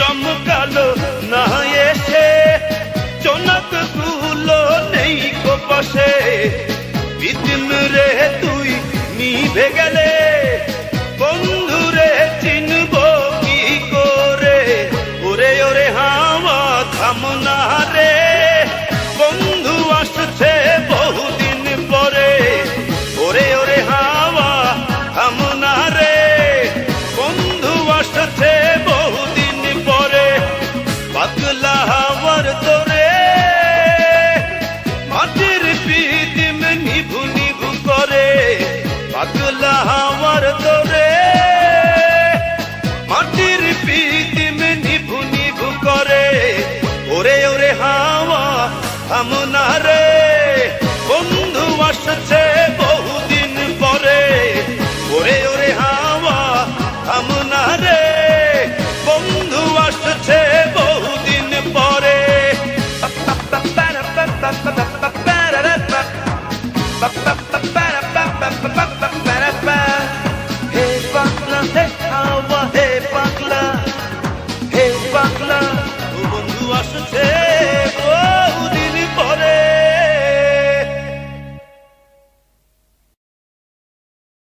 চমকালো না এসে, চনক গুলো নেই কো পাশে, বিদিন রে তুই নিভে গেলে, বন্ধু রে চিনব কি করে, ওরে ওরে হাওয়া থাম না রে, বন্ধু আসছে বহুদিন পরে, ওরে ওরে হাওয়া থাম না রে, বন্ধু আসছে বহুদিন পরে, পাগলা হাওয়ার তোরে মাটির পিদিম নিভু নিভু করে, পাগলা হাওয়ার তোরে মাটির পিদিম নিভু নিভু করে, ওরে ওরে হাওয়া থাম না রে।